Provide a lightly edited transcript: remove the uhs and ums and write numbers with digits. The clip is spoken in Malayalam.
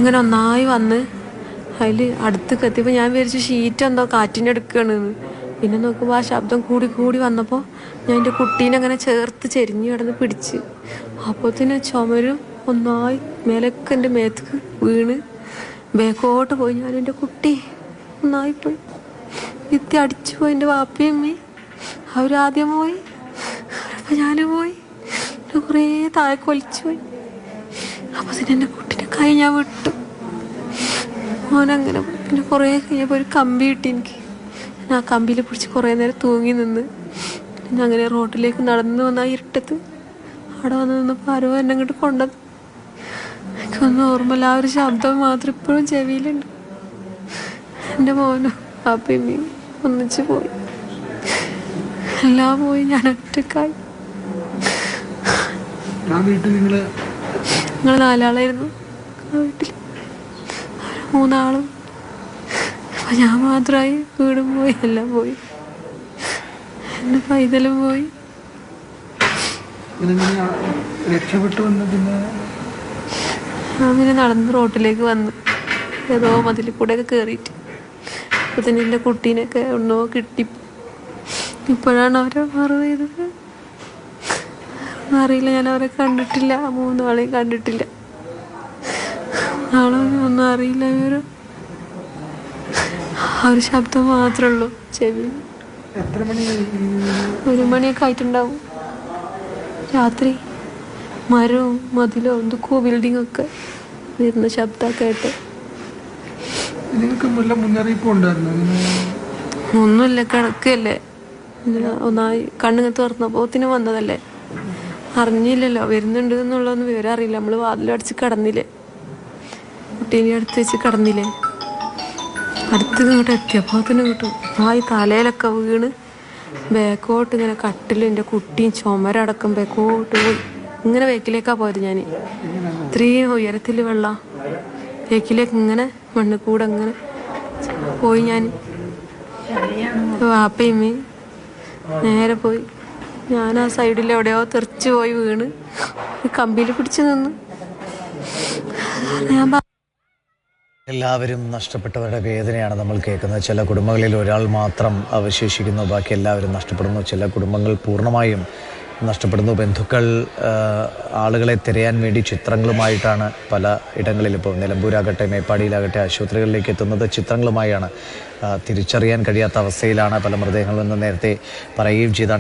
അങ്ങനെ ഒന്നായി വന്ന് അതിൽ അടുത്തേക്ക് എത്തിയപ്പോൾ ഞാൻ വിചാരിച്ചു ഷീറ്റ് എന്തോ കാറ്റിൻ്റെ എടുക്കുകയാണെന്ന്. പിന്നെ നോക്കുമ്പോൾ ആ ശബ്ദം കൂടി കൂടി വന്നപ്പോൾ ഞാൻ എൻ്റെ കുട്ടീനെ അങ്ങനെ ചേർത്ത് ചെരിഞ്ഞ് കിടന്ന് പിടിച്ച്. അപ്പോഴത്തേന് ചുമരും ഒന്നായി മേലൊക്കെ എൻ്റെ മേത്തേക്ക് വീണ് ബേക്കോട്ട് പോയി. ഞാൻ എൻ്റെ കുട്ടി ഒന്നായിപ്പോയി വിത്തി അടിച്ചു പോയി. എൻ്റെ വാപ്പയും അമ്മയും അവരാദ്യം പോയി, അപ്പം ഞാനും പോയി. കുറേ താഴെ കൊലിച്ചു പോയി. അപ്പോൾ തന്നെ എൻ്റെ കുട്ടീനെ കൈ ഞാൻ വിട്ടു. മോനങ്ങനെ പിന്നെ കുറേ കഴിഞ്ഞപ്പോൾ ഒരു കമ്പി കിട്ടി എനിക്ക്. ഞാൻ ആ കമ്പിയിൽ പിടിച്ച് കുറേ നേരം തൂങ്ങി നിന്ന്. പിന്നെ അങ്ങനെ റോഡിലേക്ക് നടന്നു വന്ന ആ ഇരുട്ടത്ത് അവിടെ വന്ന് നിന്നപ്പോൾ ആരോ എന്നെ അങ്ങോട്ട് കൊണ്ടത്. എനിക്കൊന്നും ഓർമ്മയില്ല. ആ ഒരു ശബ്ദം മാത്രം ഇപ്പോഴും ചെവിയിലുണ്ട്. എൻ്റെ മോനും പാപ്പയും ഒന്നിച്ച് പോയി. എല്ലാം പോയി. ഞാൻ ഒറ്റക്കായി. ഞങ്ങൾ 4 ആളായിരുന്നു ആ വീട്ടിൽ. 3 ആളും. അപ്പം ഞാൻ മാത്രമായി. വീടും പോയി, എല്ലാം പോയി. എൻ്റെ പൈതലും പോയി. ഞാൻ പിന്നെ നടന്ന് റോട്ടിലേക്ക് വന്ന് ഏതോ മതിലിൽ കൂടെയൊക്കെ കയറിയിട്ട് അപ്പോൾ തന്നെ എൻ്റെ കുട്ടീനെയൊക്കെ ഒന്നോ കിട്ടി. ഇപ്പോഴാണ് അവരെ മറവ് ചെയ്തത്. അറിയില്ല, ഞാൻ അവരെ കണ്ടിട്ടില്ല. 3 ആളെയും കണ്ടിട്ടില്ല. നാളെ ഒന്നും അറിയില്ല. ആ ഒരു ശബ്ദം മാത്രമേ ഉള്ളൂ ചെവി. 1 മണിയൊക്കെ ആയിട്ടുണ്ടാവും. രാത്രി മരവും മതിലോ എന്തൊക്കെയോ ബിൽഡിങ്ങൊക്കെ വരുന്ന ശബ്ദമൊക്കെ ആയിട്ട്. ഒന്നുമില്ല, കിടക്കല്ലേ. ഒന്നായി കണ്ണിങ്ങ് തുറന്നപ്പോത്തിന് വന്നതല്ലേ. അറിഞ്ഞില്ലല്ലോ വരുന്നുണ്ട് എന്നുള്ളതൊന്നും വിവരം അറിയില്ല. നമ്മൾ വാതിലടച്ച് കിടന്നില്ലേ, കുട്ടീനെ അടുത്ത് വെച്ച് കിടന്നില്ലേ. അടുത്ത് ഇങ്ങോട്ട് എത്തിയപ്പോൾ തന്നെ കിട്ടും ഈ തലയിലൊക്കെ വീണ് ബേക്കോട്ട് ഇങ്ങനെ കട്ടിൽ. എൻ്റെ കുട്ടിയും ചുമരടക്കം ബേക്കോട്ട് പോയി. ഇങ്ങനെ ബേക്കിലേക്കാണ് പോയത് ഞാൻ. ഇത്രയും ഉയരത്തിൽ വെള്ളം ബേക്കിലേക്ക് ഇങ്ങനെ മണ്ണ് കൂടെ ഇങ്ങനെ പോയി. ഞാൻ വാപ്പയും നേരെ പോയി. ഞാൻ ആ സൈഡിൽ എവിടെയോ തെറിച്ച് പോയി വീണ് കമ്പിയിൽ പിടിച്ച് നിന്ന്. എല്ലാവരും നഷ്ടപ്പെട്ടവരുടെ വേദനയാണ് നമ്മൾ കേൾക്കുന്നത്. ചില കുടുംബങ്ങളിൽ ഒരാൾ മാത്രം അവശേഷിക്കുന്നു, ബാക്കി എല്ലാവരും നഷ്ടപ്പെടുന്നു. ചില കുടുംബങ്ങൾ പൂർണ്ണമായും നഷ്ടപ്പെടുന്നു. ബന്ധുക്കൾ ആളുകളെ തിരയാൻ വേണ്ടി ചിത്രങ്ങളുമായിട്ടാണ് പല ഇടങ്ങളിൽ, ഇപ്പോൾ നിലമ്പൂരാകട്ടെ മേപ്പാടിയിലാകട്ടെ ആശുപത്രികളിലേക്ക് എത്തുന്നത് ചിത്രങ്ങളുമായാണ്. തിരിച്ചറിയാൻ കഴിയാത്ത അവസ്ഥയിലാണ് പല മൃതദേഹങ്ങളെന്ന് നേരത്തെ പറയുകയും ചെയ്താണ്.